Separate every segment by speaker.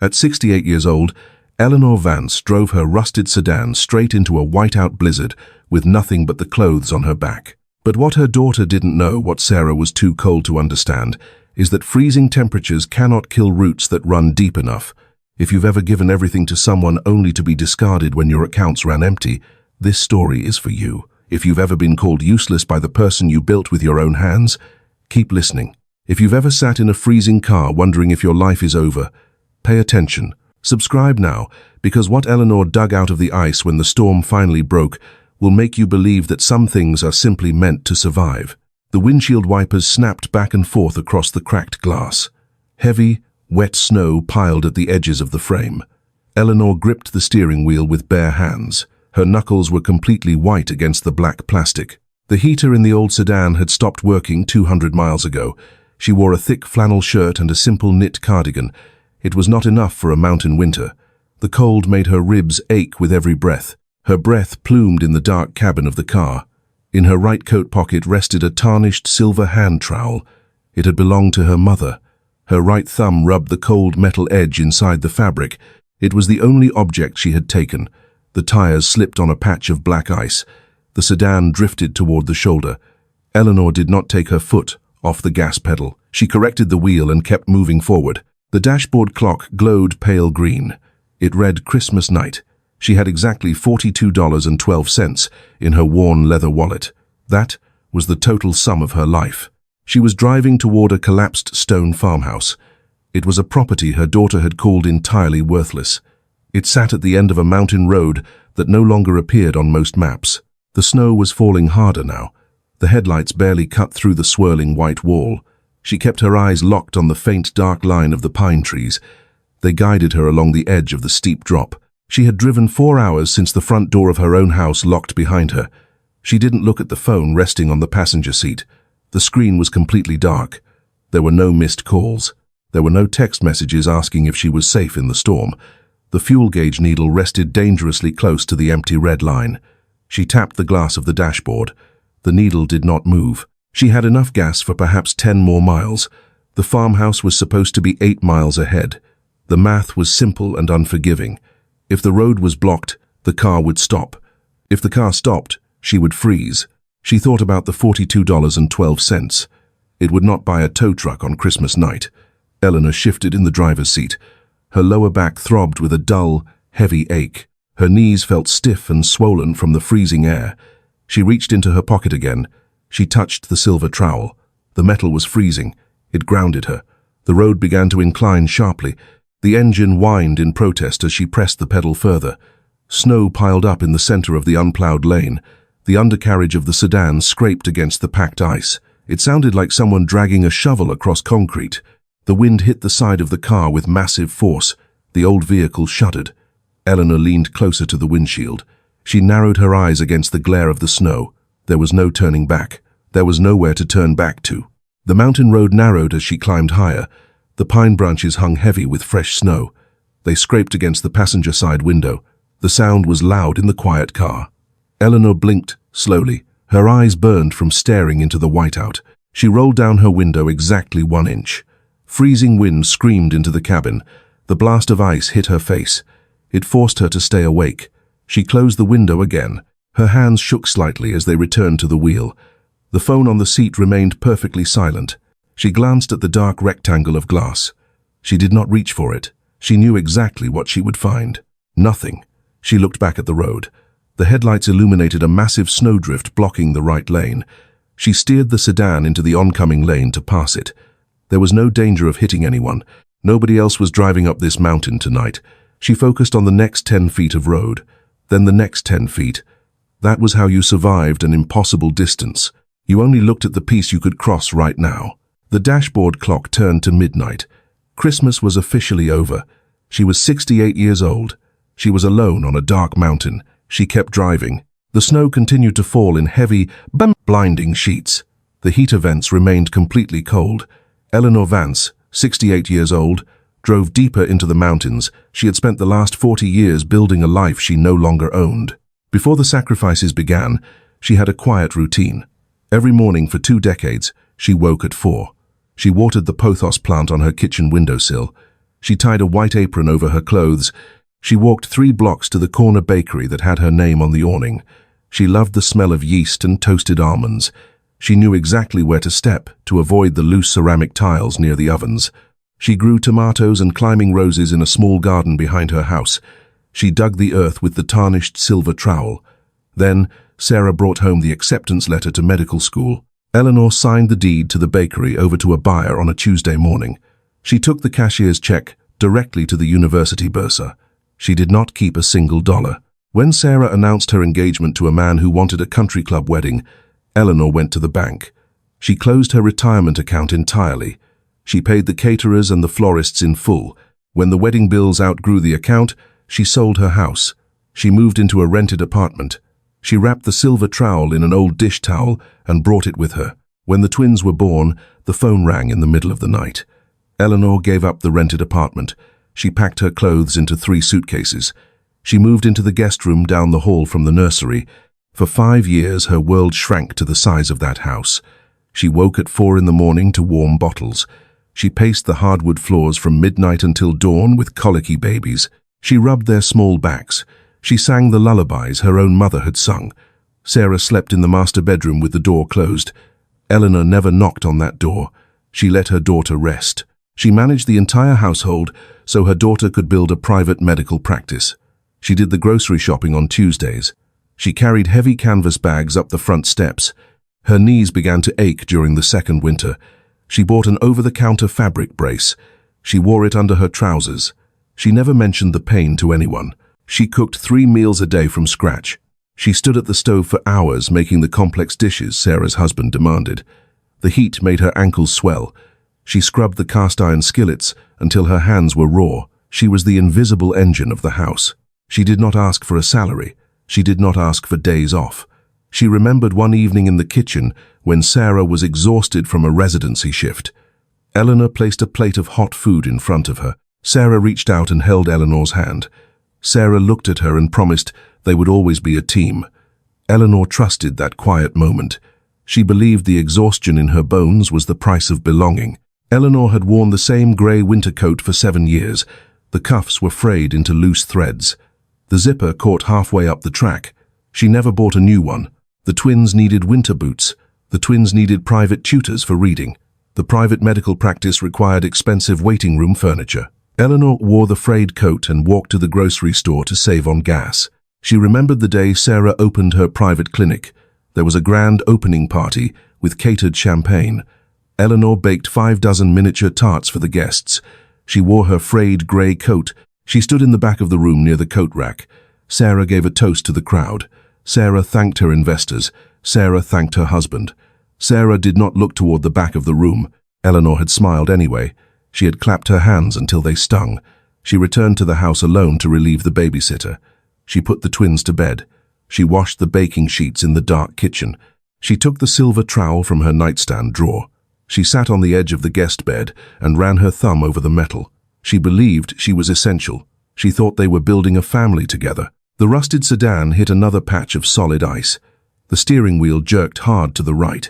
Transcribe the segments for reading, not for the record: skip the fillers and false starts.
Speaker 1: At 68 years old, Eleanor Vance drove her rusted sedan straight into a whiteout blizzard with nothing but the clothes on her back. But what her daughter didn't know, what Sarah was too cold to understand, is that freezing temperatures cannot kill roots that run deep enough. If you've ever given everything to someone only to be discarded when your accounts ran empty, this story is for you. If you've ever been called useless by the person you built with your own hands, keep listening. If you've ever sat in a freezing car wondering if your life is over, pay attention. Subscribe now, because what Eleanor dug out of the ice when the storm finally broke will make you believe that some things are simply meant to survive. The windshield wipers snapped back and forth across the cracked glass. Heavy, wet snow piled at the edges of the frame. Eleanor gripped the steering wheel with bare hands. Her knuckles were completely white against the black plastic. The heater in the old sedan had stopped working 200 miles ago. She wore a thick flannel shirt and a simple knit cardigan. It was not enough for a mountain winter. The cold made her ribs ache with every breath. Her breath plumed in the dark cabin of the car. In her right coat pocket rested a tarnished silver hand trowel. It had belonged to her mother. Her right thumb rubbed the cold metal edge inside the fabric. It was the only object she had taken. The tires slipped on a patch of black ice. The sedan drifted toward the shoulder. Eleanor did not take her foot off the gas pedal. She corrected the wheel and kept moving forward. The dashboard clock glowed pale green. It read Christmas night. She had exactly $42.12 in her worn leather wallet. That was the total sum of her life. She was driving toward a collapsed stone farmhouse. It was a property her daughter had called entirely worthless. It sat at the end of a mountain road that no longer appeared on most maps. The snow was falling harder now. The headlights barely cut through the swirling white wall. She kept her eyes locked on the faint dark line of the pine trees. They guided her along the edge of the steep drop. She had driven 4 hours since the front door of her own house locked behind her. She didn't look at the phone resting on the passenger seat. The screen was completely dark. There were no missed calls. There were no text messages asking if she was safe in the storm. The fuel gauge needle rested dangerously close to the empty red line. She tapped the glass of the dashboard. The needle did not move. She had enough gas for perhaps 10 more miles. The farmhouse was supposed to be 8 miles ahead. The math was simple and unforgiving. If the road was blocked, the car would stop. If the car stopped, she would freeze. She thought about the $42.12. It would not buy a tow truck on Christmas night. Eleanor shifted in the driver's seat. Her lower back throbbed with a dull, heavy ache. Her knees felt stiff and swollen from the freezing air. She reached into her pocket again. She touched the silver trowel. The metal was freezing. It grounded her. The road began to incline sharply. The engine whined in protest as she pressed the pedal further. Snow piled up in the center of the unplowed lane. The undercarriage of the sedan scraped against the packed ice. It sounded like someone dragging a shovel across concrete. The wind hit the side of the car with massive force. The old vehicle shuddered. Eleanor leaned closer to the windshield. She narrowed her eyes against the glare of the snow. There was no turning back. There was nowhere to turn back to. The mountain road narrowed as she climbed higher. The pine branches hung heavy with fresh snow. They scraped against the passenger side window. The sound was loud in the quiet car. Eleanor blinked slowly. Her eyes burned from staring into the whiteout. She rolled down her window exactly 1 inch. Freezing wind screamed into the cabin. The blast of ice hit her face. It forced her to stay awake. She closed the window again. Her hands shook slightly as they returned to the wheel. The phone on the seat remained perfectly silent. She glanced at the dark rectangle of glass. She did not reach for it. She knew exactly what she would find. Nothing. She looked back at the road. The headlights illuminated a massive snowdrift blocking the right lane. She steered the sedan into the oncoming lane to pass it. There was no danger of hitting anyone. Nobody else was driving up this mountain tonight. She focused on the next 10 feet of road, then the next 10 feet. That was how you survived an impossible distance. You only looked at the piece you could cross right now. The dashboard clock turned to midnight. Christmas was officially over. She was 68 years old. She was alone on a dark mountain. She kept driving. The snow continued to fall in heavy, blinding sheets. The heater vents remained completely cold. Eleanor Vance, 68 years old, drove deeper into the mountains. She had spent the last 40 years building a life she no longer owned. Before the sacrifices began, she had a quiet routine. Every morning for 2 decades, she woke at 4. She watered the pothos plant on her kitchen windowsill. She tied a white apron over her clothes. She walked 3 blocks to the corner bakery that had her name on the awning. She loved the smell of yeast and toasted almonds. She knew exactly where to step to avoid the loose ceramic tiles near the ovens. She grew tomatoes and climbing roses in a small garden behind her house. She dug the earth with the tarnished silver trowel. Then, Sarah brought home the acceptance letter to medical school. Eleanor signed the deed to the bakery over to a buyer on a Tuesday morning. She took the cashier's check directly to the university bursar. She did not keep a single dollar. When Sarah announced her engagement to a man who wanted a country club wedding, Eleanor went to the bank. She closed her retirement account entirely. She paid the caterers and the florists in full. When the wedding bills outgrew the account, she sold her house. She moved into a rented apartment. She wrapped the silver trowel in an old dish towel and brought it with her. When the twins were born, the phone rang in the middle of the night. Eleanor gave up the rented apartment. She packed her clothes into 3 suitcases. She moved into the guest room down the hall from the nursery. For 5 years, her world shrank to the size of that house. She woke at 4 in the morning to warm bottles. She paced the hardwood floors from midnight until dawn with colicky babies. She rubbed their small backs. She sang the lullabies her own mother had sung. Sarah slept in the master bedroom with the door closed. Eleanor never knocked on that door. She let her daughter rest. She managed the entire household so her daughter could build a private medical practice. She did the grocery shopping on Tuesdays. She carried heavy canvas bags up the front steps. Her knees began to ache during the second winter. She bought an over-the-counter fabric brace. She wore it under her trousers. She never mentioned the pain to anyone. She cooked 3 meals a day from scratch. She stood at the stove for hours making the complex dishes Sarah's husband demanded. The heat made her ankles swell. She scrubbed the cast-iron skillets until her hands were raw. She was the invisible engine of the house. She did not ask for a salary. She did not ask for days off. She remembered one evening in the kitchen when Sarah was exhausted from a residency shift. Eleanor placed a plate of hot food in front of her. Sarah reached out and held Eleanor's hand. Sarah looked at her and promised they would always be a team. Eleanor trusted that quiet moment. She believed the exhaustion in her bones was the price of belonging. Eleanor had worn the same grey winter coat for 7 years. The cuffs were frayed into loose threads. The zipper caught halfway up the track. She never bought a new one. The twins needed winter boots. The twins needed private tutors for reading. The private medical practice required expensive waiting room furniture. Eleanor wore the frayed coat and walked to the grocery store to save on gas. She remembered the day Sarah opened her private clinic. There was a grand opening party with catered champagne. Eleanor baked 5 dozen miniature tarts for the guests. She wore her frayed grey coat. She stood in the back of the room near the coat rack. Sarah gave a toast to the crowd. Sarah thanked her investors. Sarah thanked her husband. Sarah did not look toward the back of the room. Eleanor had smiled anyway. She had clapped her hands until they stung. She returned to the house alone to relieve the babysitter. She put the twins to bed. She washed the baking sheets in the dark kitchen. She took the silver trowel from her nightstand drawer. She sat on the edge of the guest bed and ran her thumb over the metal. She believed she was essential. She thought they were building a family together. The rusted sedan hit another patch of solid ice. The steering wheel jerked hard to the right.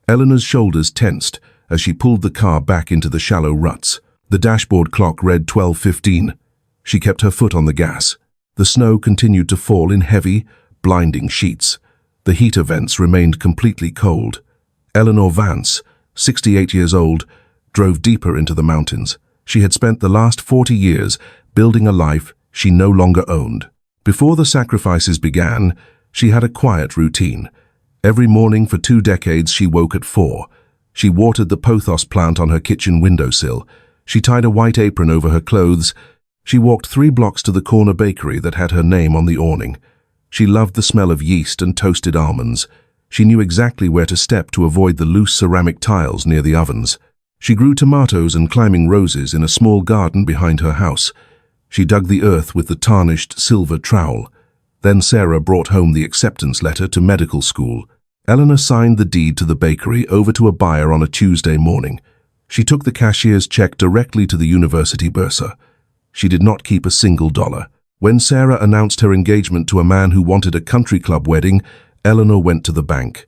Speaker 1: Eleanor's shoulders tensed as she pulled the car back into the shallow ruts. The dashboard clock read 12:15. She kept her foot on the gas. The snow continued to fall in heavy, blinding sheets. The heater vents remained completely cold. Eleanor Vance, 68 years old, drove deeper into the mountains. She had spent the last 40 years building a life she no longer owned. Before the sacrifices began, she had a quiet routine. Every morning for 2 decades she woke at 4. She watered the pothos plant on her kitchen windowsill. She tied a white apron over her clothes. She walked 3 blocks to the corner bakery that had her name on the awning. She loved the smell of yeast and toasted almonds. She knew exactly where to step to avoid the loose ceramic tiles near the ovens. She grew tomatoes and climbing roses in a small garden behind her house. She dug the earth with the tarnished silver trowel. Then Sarah brought home the acceptance letter to medical school. Eleanor signed the deed to the bakery over to a buyer on a Tuesday morning. She took the cashier's check directly to the university bursar. She did not keep a single dollar. When Sarah announced her engagement to a man who wanted a country club wedding, Eleanor went to the bank.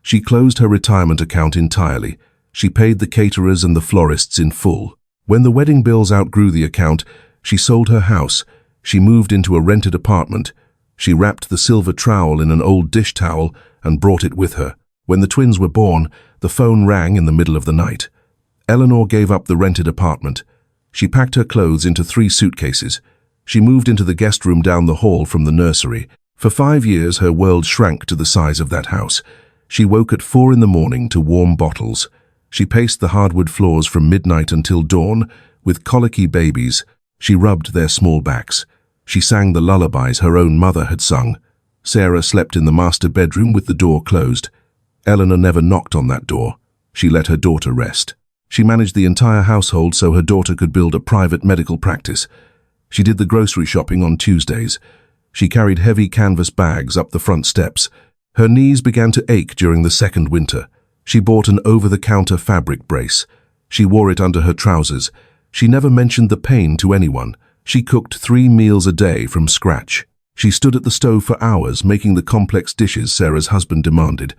Speaker 1: She closed her retirement account entirely. She paid the caterers and the florists in full. When the wedding bills outgrew the account, she sold her house. She moved into a rented apartment. She wrapped the silver trowel in an old dish towel and brought it with her. When the twins were born, the phone rang in the middle of the night. Eleanor gave up the rented apartment. She packed her clothes into 3 suitcases. She moved into the guest room down the hall from the nursery. For 5 years, her world shrank to the size of that house. She woke at 4 in the morning to warm bottles. She paced the hardwood floors from midnight until dawn. With colicky babies, she rubbed their small backs. She sang the lullabies her own mother had sung. Sarah slept in the master bedroom with the door closed. Eleanor never knocked on that door. She let her daughter rest. She managed the entire household so her daughter could build a private medical practice. She did the grocery shopping on Tuesdays. She carried heavy canvas bags up the front steps. Her knees began to ache during the second winter. She bought an over-the-counter fabric brace. She wore it under her trousers. She never mentioned the pain to anyone. She cooked 3 meals a day from scratch. She stood at the stove for hours, making the complex dishes Sarah's husband demanded.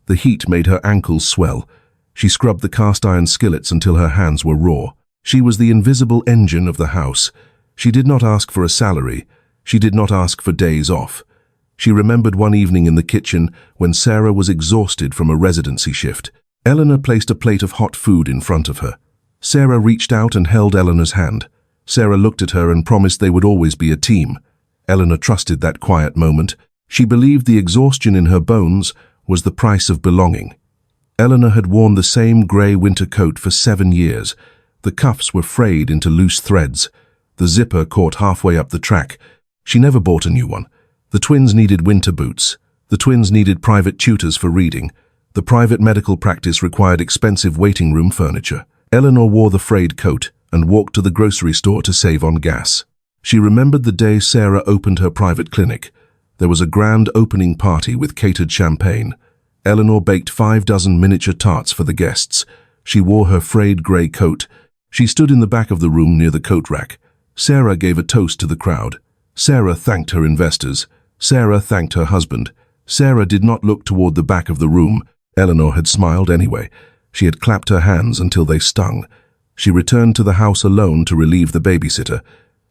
Speaker 1: The heat made her ankles swell. She scrubbed the cast-iron skillets until her hands were raw. She was the invisible engine of the house. She did not ask for a salary. She did not ask for days off. She remembered one evening in the kitchen when Sarah was exhausted from a residency shift. Eleanor placed a plate of hot food in front of her. Sarah reached out and held Eleanor's hand. Sarah looked at her and promised they would always be a team. Eleanor trusted that quiet moment. She believed the exhaustion in her bones was the price of belonging. Eleanor had worn the same grey winter coat for 7 years. The cuffs were frayed into loose threads. The zipper caught halfway up the track. She never bought a new one. The twins needed winter boots. The twins needed private tutors for reading. The private medical practice required expensive waiting room furniture. Eleanor wore the frayed coat and walked to the grocery store to save on gas. She remembered the day Sarah opened her private clinic. There was a grand opening party with catered champagne. Eleanor baked 5 dozen miniature tarts for the guests. She wore her frayed grey coat. She stood in the back of the room near the coat rack. Sarah gave a toast to the crowd. Sarah thanked her investors. Sarah thanked her husband. Sarah did not look toward the back of the room. Eleanor had smiled anyway. She had clapped her hands until they stung. She returned to the house alone to relieve the babysitter.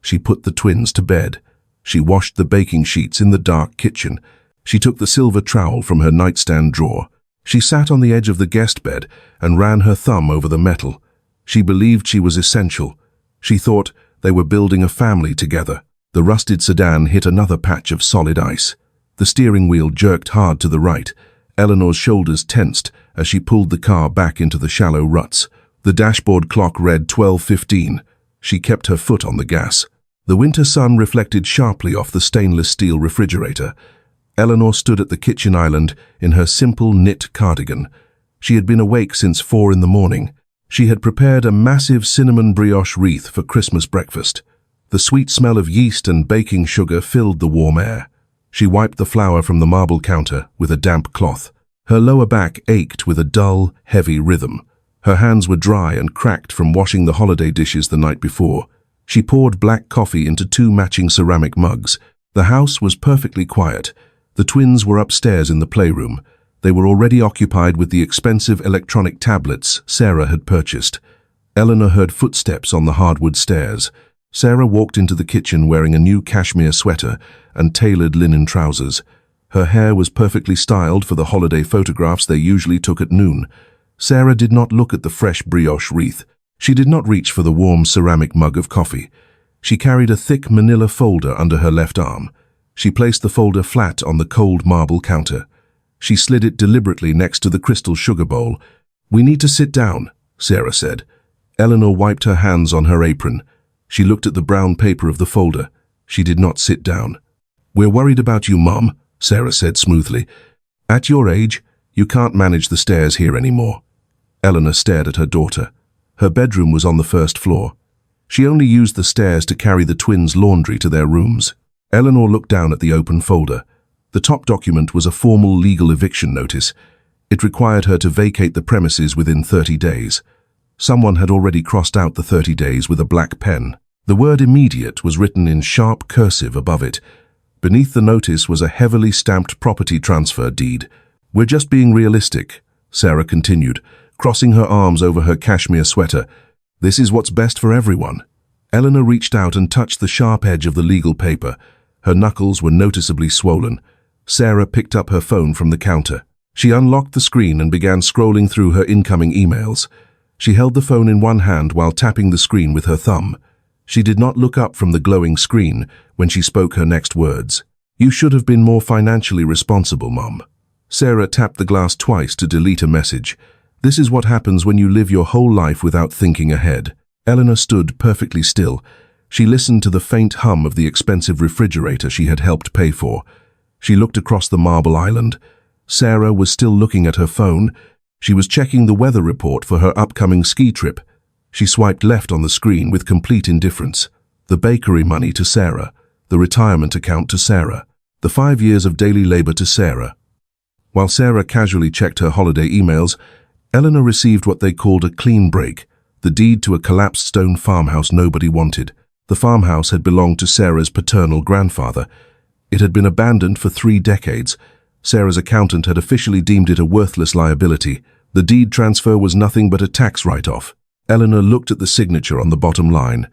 Speaker 1: She put the twins to bed. She washed the baking sheets in the dark kitchen. She took the silver trowel from her nightstand drawer. She sat on the edge of the guest bed and ran her thumb over the metal. She believed she was essential. She thought they were building a family together. The rusted sedan hit another patch of solid ice. The steering wheel jerked hard to the right. Eleanor's shoulders tensed as she pulled the car back into the shallow ruts. The dashboard clock read 12:15. She kept her foot on the gas. The winter sun reflected sharply off the stainless steel refrigerator. Eleanor stood at the kitchen island in her simple knit cardigan. She had been awake since 4 in the morning. She had prepared a massive cinnamon brioche wreath for Christmas breakfast. The sweet smell of yeast and baking sugar filled the warm air. She wiped the flour from the marble counter with a damp cloth. Her lower back ached with a dull, heavy rhythm. Her hands were dry and cracked from washing the holiday dishes the night before. She poured black coffee into 2 matching ceramic mugs. The house was perfectly quiet. The twins were upstairs in the playroom. They were already occupied with the expensive electronic tablets Sarah had purchased. Eleanor heard footsteps on the hardwood stairs. Sarah walked into the kitchen wearing a new cashmere sweater and tailored linen trousers. Her hair was perfectly styled for the holiday photographs they usually took at noon. Sarah did not look at the fresh brioche wreath. She did not reach for the warm ceramic mug of coffee. She carried a thick manila folder under her left arm. She placed the folder flat on the cold marble counter. She slid it deliberately next to the crystal sugar bowl. "We need to sit down," Sarah said. Eleanor wiped her hands on her apron. She looked at the brown paper of the folder. She did not sit down. "We're worried about you, Mom," Sarah said smoothly. "At your age, you can't manage the stairs here anymore." Eleanor stared at her daughter. Her bedroom was on the first floor. She only used the stairs to carry the twins' laundry to their rooms. Eleanor looked down at the open folder. The top document was a formal legal eviction notice. It required her to vacate the premises within 30 days. Someone had already crossed out the 30 days with a black pen. The word immediate was written in sharp cursive above it. Beneath the notice was a heavily stamped property transfer deed. "We're just being realistic," Sarah continued, crossing her arms over her cashmere sweater. This is what's best for everyone. Eleanor reached out and touched the sharp edge of the legal paper. Her knuckles were noticeably swollen. Sarah picked up her phone from the counter. She unlocked the screen and began scrolling through her incoming emails. She held the phone in one hand while tapping the screen with her thumb. She did not look up from the glowing screen when she spoke her next words. "You should have been more financially responsible, Mom." Sarah tapped the glass twice to delete a message. This is what happens when you live your whole life without thinking ahead. Eleanor stood perfectly still. She listened to the faint hum of the expensive refrigerator she had helped pay for. She looked across the marble island. Sarah was still looking at her phone. She was checking the weather report for her upcoming ski trip. She swiped left on the screen with complete indifference. The bakery money to Sarah. The retirement account to Sarah. The 5 years of daily labor to Sarah. While Sarah casually checked her holiday emails, Eleanor received what they called a clean break, the deed to a collapsed stone farmhouse nobody wanted. The farmhouse had belonged to Sarah's paternal grandfather. It had been abandoned for 3 decades. Sarah's accountant had officially deemed it a worthless liability. The deed transfer was nothing but a tax write-off. Eleanor looked at the signature on the bottom line.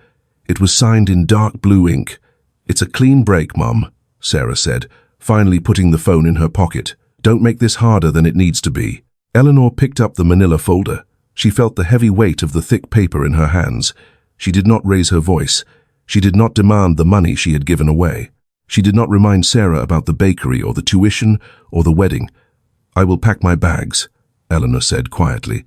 Speaker 1: It was signed in dark blue ink. "It's a clean break, Mum," Sarah said, finally putting the phone in her pocket. "Don't make this harder than it needs to be." Eleanor picked up the manila folder. She felt the heavy weight of the thick paper in her hands. She did not raise her voice. She did not demand the money she had given away. She did not remind Sarah about the bakery or the tuition or the wedding. "I will pack my bags," Eleanor said quietly.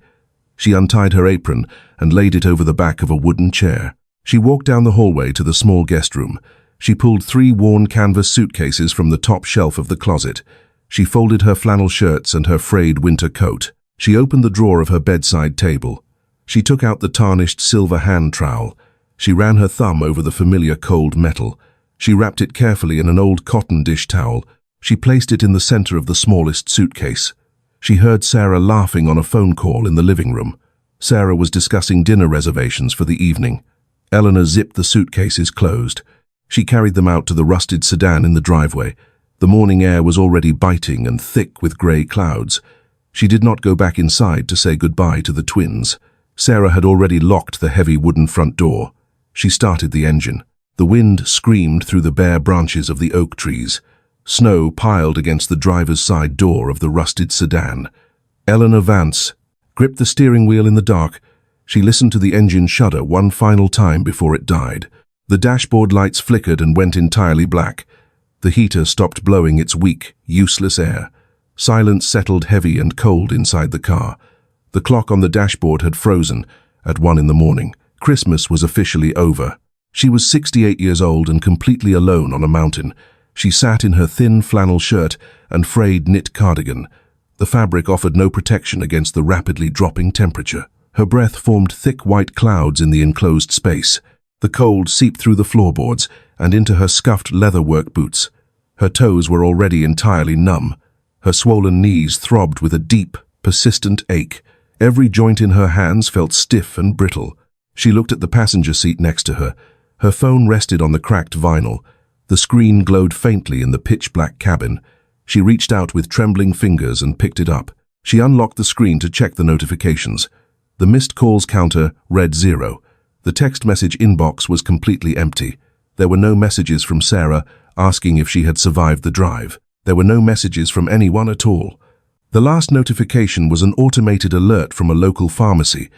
Speaker 1: She untied her apron and laid it over the back of a wooden chair. She walked down the hallway to the small guest room. She pulled 3 worn canvas suitcases from the top shelf of the closet. She folded her flannel shirts and her frayed winter coat. She opened the drawer of her bedside table. She took out the tarnished silver hand trowel. She ran her thumb over the familiar cold metal. She wrapped it carefully in an old cotton dish towel. She placed it in the center of the smallest suitcase. She heard Sarah laughing on a phone call in the living room. Sarah was discussing dinner reservations for the evening. Eleanor zipped the suitcases closed. She carried them out to the rusted sedan in the driveway. The morning air was already biting and thick with grey clouds. She did not go back inside to say goodbye to the twins. Sarah had already locked the heavy wooden front door. She started the engine. The wind screamed through the bare branches of the oak trees. Snow piled against the driver's side door of the rusted sedan. Eleanor Vance gripped the steering wheel in the dark. She listened to the engine shudder one final time before it died. The dashboard lights flickered and went entirely black. The heater stopped blowing its weak, useless air. Silence settled heavy and cold inside the car. The clock on the dashboard had frozen at 1 in the morning. Christmas was officially over. She was 68 years old and completely alone on a mountain. She sat in her thin flannel shirt and frayed knit cardigan. The fabric offered no protection against the rapidly dropping temperature. Her breath formed thick white clouds in the enclosed space. The cold seeped through the floorboards and into her scuffed leather work boots. Her toes were already entirely numb. Her swollen knees throbbed with a deep, persistent ache. Every joint in her hands felt stiff and brittle. She looked at the passenger seat next to her. Her phone rested on the cracked vinyl. The screen glowed faintly in the pitch-black cabin. She reached out with trembling fingers and picked it up. She unlocked the screen to check the notifications. The missed calls counter read 0. The text message inbox was completely empty. There were no messages from Sarah asking if she had survived the drive. There were no messages from anyone at all. The last notification was an automated alert from a local pharmacy.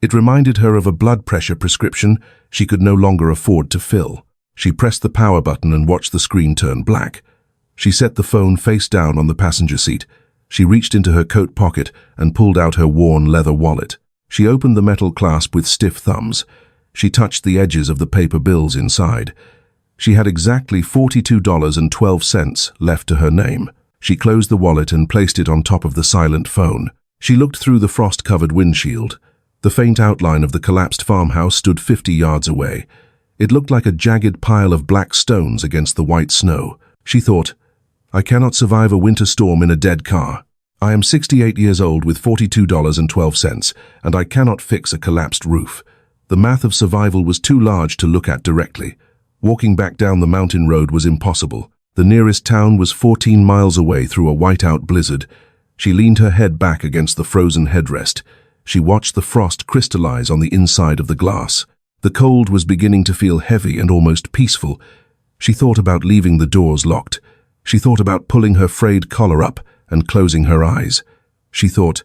Speaker 1: It reminded her of a blood pressure prescription she could no longer afford to fill. She pressed the power button and watched the screen turn black. She set the phone face down on the passenger seat. She reached into her coat pocket and pulled out her worn leather wallet. She opened the metal clasp with stiff thumbs. She touched the edges of the paper bills inside. She had exactly $42.12 left to her name. She closed the wallet and placed it on top of the silent phone. She looked through the frost-covered windshield. The faint outline of the collapsed farmhouse stood 50 yards away. It looked like a jagged pile of black stones against the white snow. She thought, "I cannot survive a winter storm in a dead car. I am 68 years old with $42.12, and I cannot fix a collapsed roof." The math of survival was too large to look at directly. Walking back down the mountain road was impossible. The nearest town was 14 miles away through a whiteout blizzard. She leaned her head back against the frozen headrest. She watched the frost crystallize on the inside of the glass. The cold was beginning to feel heavy and almost peaceful. She thought about leaving the doors locked. She thought about pulling her frayed collar up and closing her eyes. She thought,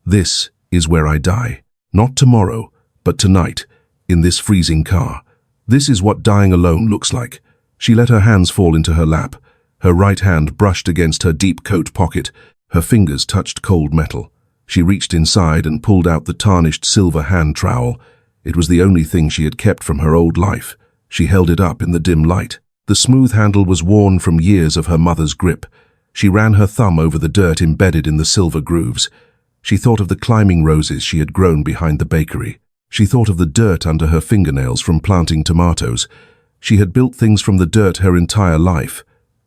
Speaker 1: "This is where I die. Not tomorrow, but tonight, in this freezing car. This is what dying alone looks like." She let her hands fall into her lap. Her right hand brushed against her deep coat pocket. Her fingers touched cold metal. She reached inside and pulled out the tarnished silver hand trowel. It was the only thing she had kept from her old life. She held it up in the dim light. The smooth handle was worn from years of her mother's grip. She ran her thumb over the dirt embedded in the silver grooves. She thought of the climbing roses she had grown behind the bakery. She thought of the dirt under her fingernails from planting tomatoes. She had built things from the dirt her entire life.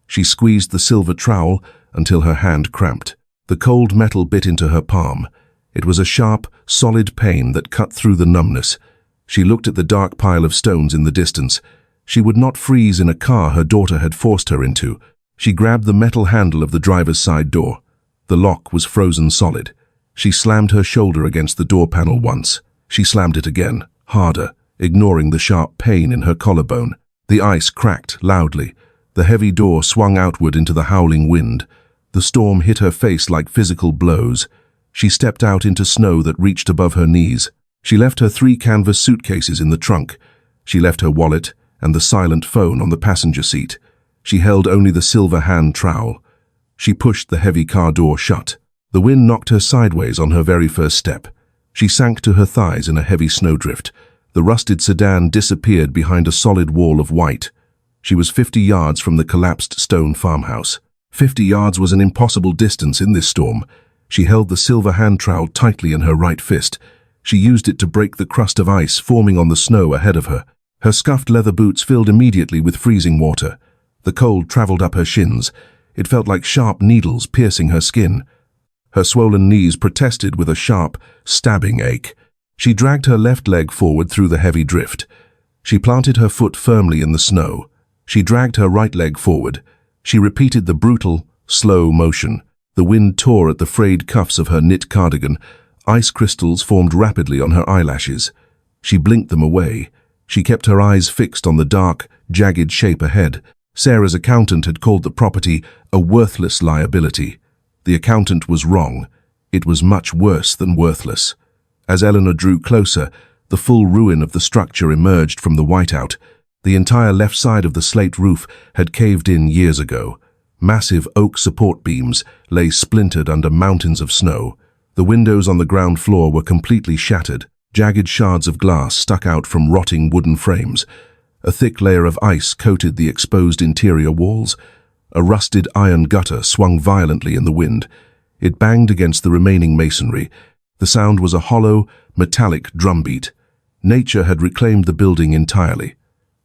Speaker 1: She squeezed the silver trowel until her hand cramped. The cold metal bit into her palm. It was a sharp, solid pain that cut through the numbness. She looked at the dark pile of stones in the distance. She would not freeze in a car her daughter had forced her into. She grabbed the metal handle of the driver's side door. The lock was frozen solid. She slammed her shoulder against the door panel once. She slammed it again, harder, ignoring the sharp pain in her collarbone. The ice cracked loudly. The heavy door swung outward into the howling wind. The storm hit her face like physical blows. She stepped out into snow that reached above her knees. She left her 3 canvas suitcases in the trunk. She left her wallet and the silent phone on the passenger seat. She held only the silver hand trowel. She pushed the heavy car door shut. The wind knocked her sideways on her very first step. She sank to her thighs in a heavy snowdrift. The rusted sedan disappeared behind a solid wall of white. She was 50 yards from the collapsed stone farmhouse. 50 yards was an impossible distance in this storm. She held the silver hand trowel tightly in her right fist. She used it to break the crust of ice forming on the snow ahead of her. Her scuffed leather boots filled immediately with freezing water. The cold traveled up her shins. It felt like sharp needles piercing her skin. Her swollen knees protested with a sharp, stabbing ache. She dragged her left leg forward through the heavy drift. She planted her foot firmly in the snow. She dragged her right leg forward. She repeated the brutal, slow motion. The wind tore at the frayed cuffs of her knit cardigan. Ice crystals formed rapidly on her eyelashes. She blinked them away. She kept her eyes fixed on the dark, jagged shape ahead. Sarah's accountant had called the property a worthless liability. The accountant was wrong. It was much worse than worthless. As Eleanor drew closer, the full ruin of the structure emerged from the whiteout. The entire left side of the slate roof had caved in years ago. Massive oak support beams lay splintered under mountains of snow. The windows on the ground floor were completely shattered. Jagged shards of glass stuck out from rotting wooden frames. A thick layer of ice coated the exposed interior walls. A rusted iron gutter swung violently in the wind. It banged against the remaining masonry. The sound was a hollow, metallic drumbeat. Nature had reclaimed the building entirely.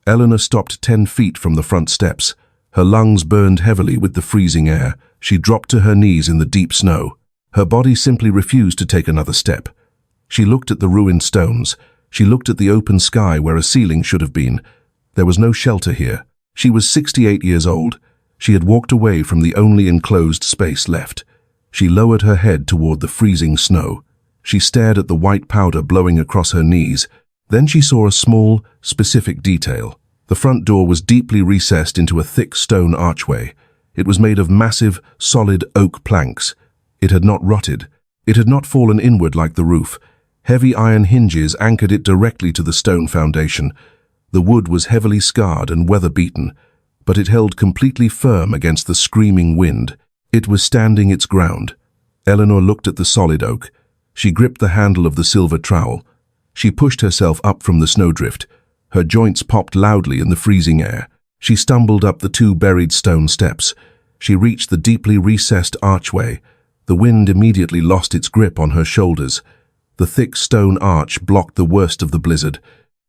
Speaker 1: Eleanor stopped 10 feet from the front steps. Her lungs burned heavily with the freezing air. She dropped to her knees in the deep snow. Her body simply refused to take another step. She looked at the ruined stones. She looked at the open sky where a ceiling should have been. There was no shelter here. She was 68 years old. She had walked away from the only enclosed space left. She lowered her head toward the freezing snow. She stared at the white powder blowing across her knees. Then she saw a small, specific detail. The front door was deeply recessed into a thick stone archway. It was made of massive, solid oak planks. It had not rotted. It had not fallen inward like the roof. Heavy iron hinges anchored it directly to the stone foundation. The wood was heavily scarred and weather-beaten, but it held completely firm against the screaming wind. It was standing its ground. Eleanor looked at the solid oak. She gripped the handle of the silver trowel. She pushed herself up from the snowdrift. Her joints popped loudly in the freezing air. She stumbled up the 2 buried stone steps. She reached the deeply recessed archway. The wind immediately lost its grip on her shoulders. The thick stone arch blocked the worst of the blizzard.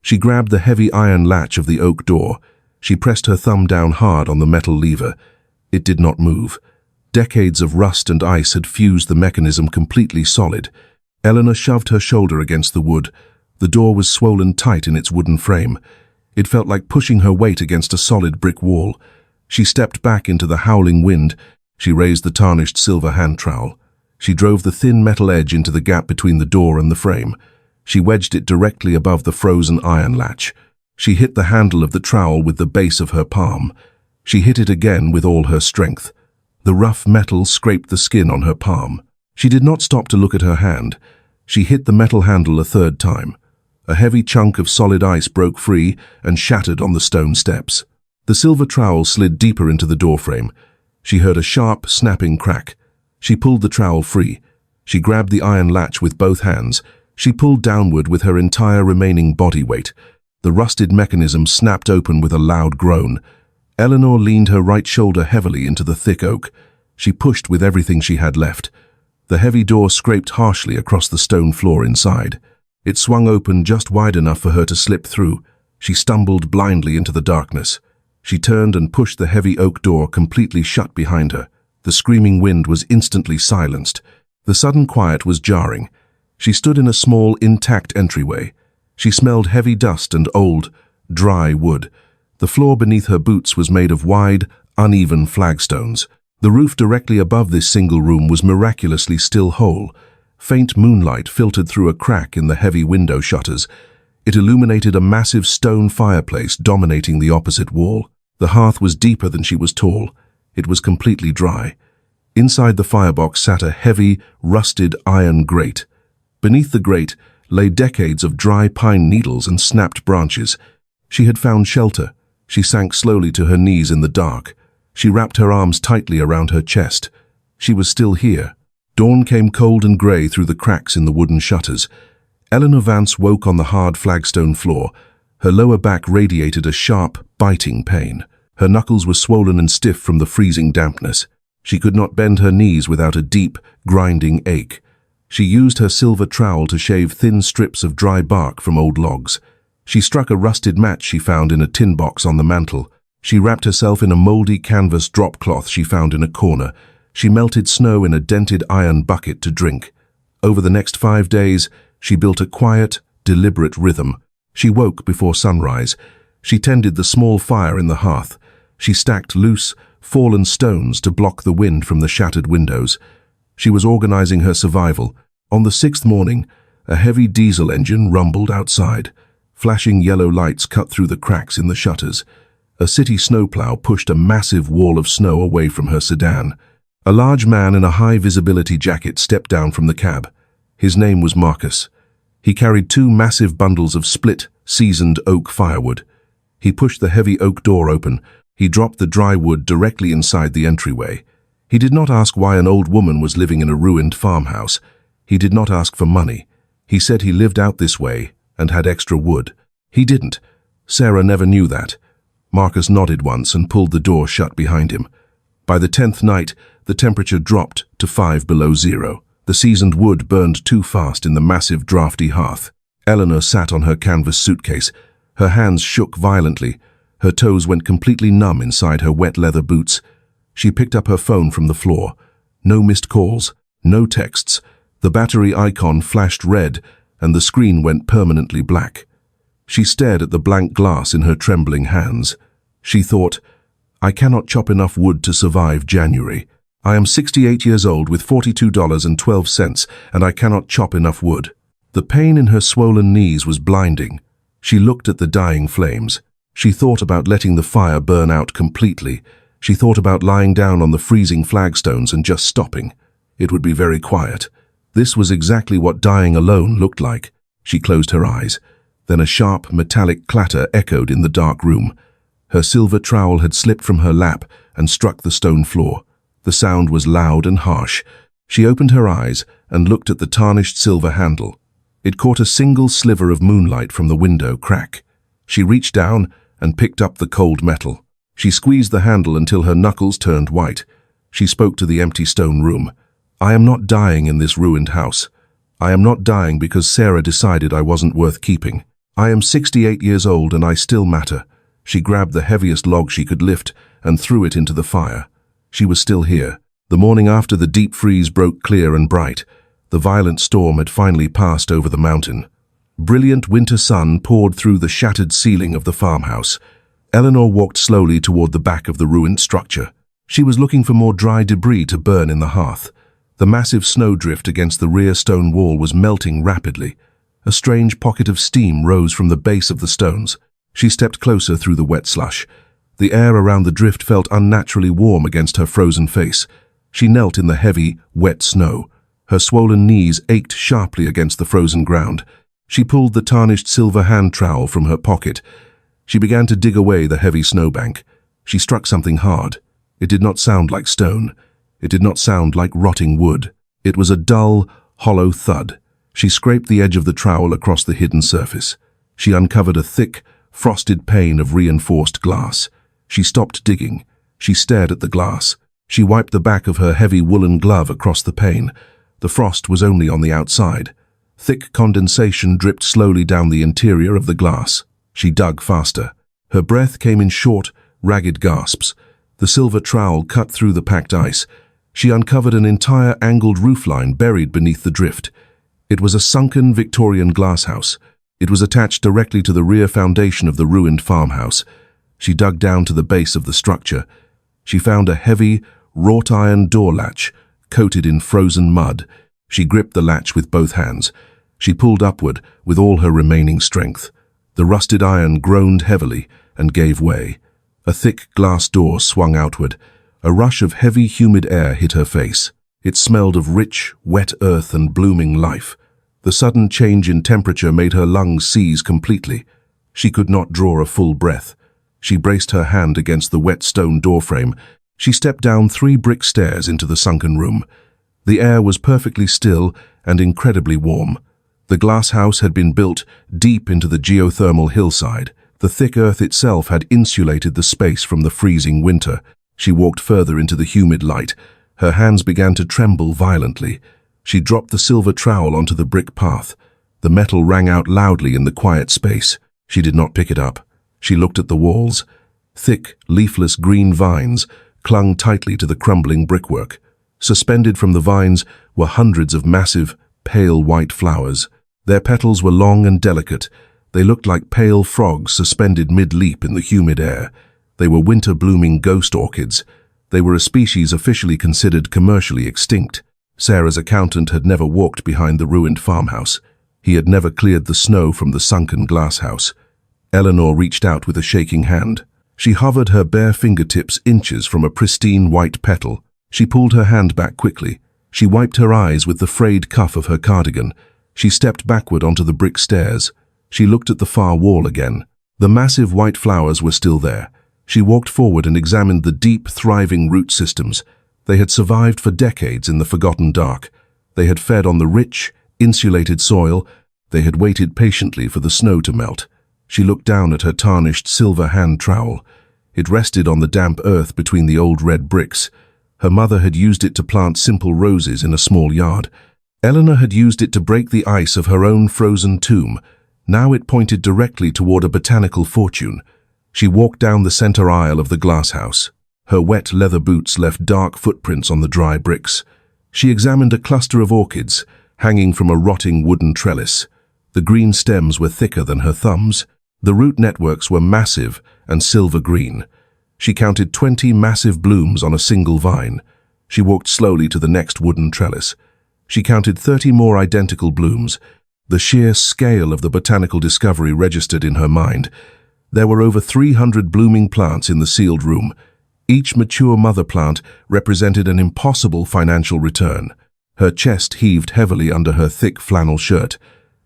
Speaker 1: She grabbed the heavy iron latch of the oak door. She pressed her thumb down hard on the metal lever. It did not move. Decades of rust and ice had fused the mechanism completely solid. Eleanor shoved her shoulder against the wood. The door was swollen tight in its wooden frame. It felt like pushing her weight against a solid brick wall. She stepped back into the howling wind. She raised the tarnished silver hand trowel. She drove the thin metal edge into the gap between the door and the frame. She wedged it directly above the frozen iron latch. She hit the handle of the trowel with the base of her palm. She hit it again with all her strength. The rough metal scraped the skin on her palm. She did not stop to look at her hand. She hit the metal handle a third time. A heavy chunk of solid ice broke free and shattered on the stone steps. The silver trowel slid deeper into the doorframe. She heard a sharp, snapping crack. She pulled the trowel free. She grabbed the iron latch with both hands. She pulled downward with her entire remaining body weight. The rusted mechanism snapped open with a loud groan. Eleanor leaned her right shoulder heavily into the thick oak. She pushed with everything she had left. The heavy door scraped harshly across the stone floor inside. It swung open just wide enough for her to slip through. She stumbled blindly into the darkness. She turned and pushed the heavy oak door completely shut behind her. The screaming wind was instantly silenced. The sudden quiet was jarring. She stood in a small, intact entryway. She smelled heavy dust and old, dry wood. The floor beneath her boots was made of wide, uneven flagstones. The roof directly above this single room was miraculously still whole. Faint moonlight filtered through a crack in the heavy window shutters. It illuminated a massive stone fireplace dominating the opposite wall. The hearth was deeper than she was tall. It was completely dry. Inside the firebox sat a heavy, rusted iron grate. Beneath the grate lay decades of dry pine needles and snapped branches. She had found shelter. She sank slowly to her knees in the dark. She wrapped her arms tightly around her chest. She was still here. Dawn came cold and grey through the cracks in the wooden shutters. Eleanor Vance woke on the hard flagstone floor. Her lower back radiated a sharp, biting pain. Her knuckles were swollen and stiff from the freezing dampness. She could not bend her knees without a deep, grinding ache. She used her silver trowel to shave thin strips of dry bark from old logs. She struck a rusted match she found in a tin box on the mantel. She wrapped herself in a mouldy canvas drop cloth she found in a corner. She melted snow in a dented iron bucket to drink. Over the next 5 days, she built a quiet, deliberate rhythm. She woke before sunrise. She tended the small fire in the hearth. She stacked loose, fallen stones to block the wind from the shattered windows. She was organizing her survival. On the 6th morning, a heavy diesel engine rumbled outside. Flashing yellow lights cut through the cracks in the shutters. A city snowplow pushed a massive wall of snow away from her sedan. A large man in a high-visibility jacket stepped down from the cab. His name was Marcus. He carried 2 massive bundles of split, seasoned oak firewood. He pushed the heavy oak door open. He dropped the dry wood directly inside the entryway. He did not ask why an old woman was living in a ruined farmhouse. He did not ask for money. He said he lived out this way and had extra wood. He didn't. Sarah never knew that. Marcus nodded once and pulled the door shut behind him. By the 10th night, the temperature dropped to 5 below zero. The seasoned wood burned too fast in the massive drafty hearth. Eleanor sat on her canvas suitcase. Her hands shook violently. Her toes went completely numb inside her wet leather boots. She picked up her phone from the floor. No missed calls, no texts. The battery icon flashed red, and the screen went permanently black. She stared at the blank glass in her trembling hands. She thought, I cannot chop enough wood to survive January. I am 68 years old with $42.12, and I cannot chop enough wood. The pain in her swollen knees was blinding. She looked at the dying flames. She thought about letting the fire burn out completely. She thought about lying down on the freezing flagstones and just stopping. It would be very quiet. This was exactly what dying alone looked like. She closed her eyes. Then a sharp, metallic clatter echoed in the dark room. Her silver trowel had slipped from her lap and struck the stone floor. The sound was loud and harsh. She opened her eyes and looked at the tarnished silver handle. It caught a single sliver of moonlight from the window crack. She reached down and picked up the cold metal. She squeezed the handle until her knuckles turned white. She spoke to the empty stone room. I am not dying in this ruined house. I am not dying because Sarah decided I wasn't worth keeping. I am 68 years old and I still matter. She grabbed the heaviest log she could lift and threw it into the fire. She was still here. The morning after the deep freeze broke clear and bright. The violent storm had finally passed over the mountain. Brilliant winter sun poured through the shattered ceiling of the farmhouse. Eleanor walked slowly toward the back of the ruined structure. She was looking for more dry debris to burn in the hearth. The massive snowdrift against the rear stone wall was melting rapidly. A strange pocket of steam rose from the base of the stones. She stepped closer through the wet slush. The air around the drift felt unnaturally warm against her frozen face. She knelt in the heavy, wet snow. Her swollen knees ached sharply against the frozen ground. She pulled the tarnished silver hand trowel from her pocket. She began to dig away the heavy snowbank. She struck something hard. It did not sound like stone. It did not sound like rotting wood. It was a dull, hollow thud. She scraped the edge of the trowel across the hidden surface. She uncovered a thick, frosted pane of reinforced glass. She stopped digging. She stared at the glass. She wiped the back of her heavy woolen glove across the pane. The frost was only on the outside. Thick condensation dripped slowly down the interior of the glass. She dug faster. Her breath came in short, ragged gasps. The silver trowel cut through the packed ice. She uncovered an entire angled roofline buried beneath the drift. It was a sunken Victorian glasshouse. It was attached directly to the rear foundation of the ruined farmhouse. She dug down to the base of the structure. She found a heavy, wrought-iron door latch, coated in frozen mud. She gripped the latch with both hands. She pulled upward with all her remaining strength. The rusted iron groaned heavily and gave way. A thick glass door swung outward. A rush of heavy, humid air hit her face. It smelled of rich, wet earth and blooming life. The sudden change in temperature made her lungs seize completely. She could not draw a full breath. She braced her hand against the wet stone doorframe. She stepped down 3 brick stairs into the sunken room. The air was perfectly still and incredibly warm. The glass house had been built deep into the geothermal hillside. The thick earth itself had insulated the space from the freezing winter. She walked further into the humid light. Her hands began to tremble violently. She dropped the silver trowel onto the brick path. The metal rang out loudly in the quiet space. She did not pick it up. She looked at the walls. Thick, leafless green vines clung tightly to the crumbling brickwork. Suspended from the vines were hundreds of massive, pale white flowers. Their petals were long and delicate. They looked like pale frogs suspended mid-leap in the humid air. They were winter-blooming ghost orchids. They were a species officially considered commercially extinct. Sarah's accountant had never walked behind the ruined farmhouse. He had never cleared the snow from the sunken glasshouse. Eleanor reached out with a shaking hand. She hovered her bare fingertips inches from a pristine white petal. She pulled her hand back quickly. She wiped her eyes with the frayed cuff of her cardigan. She stepped backward onto the brick stairs. She looked at the far wall again. The massive white flowers were still there. She walked forward and examined the deep, thriving root systems. They had survived for decades in the forgotten dark. They had fed on the rich, insulated soil. They had waited patiently for the snow to melt. She looked down at her tarnished silver hand trowel. It rested on the damp earth between the old red bricks. Her mother had used it to plant simple roses in a small yard. Eleanor had used it to break the ice of her own frozen tomb. Now it pointed directly toward a botanical fortune. She walked down the center aisle of the glasshouse. Her wet leather boots left dark footprints on the dry bricks. She examined a cluster of orchids hanging from a rotting wooden trellis. The green stems were thicker than her thumbs. The root networks were massive and silver green. She counted 20 massive blooms on a single vine. She walked slowly to the next wooden trellis. She counted 30 more identical blooms. The sheer scale of the botanical discovery registered in her mind. There were over 300 blooming plants in the sealed room. Each mature mother plant represented an impossible financial return. Her chest heaved heavily under her thick flannel shirt.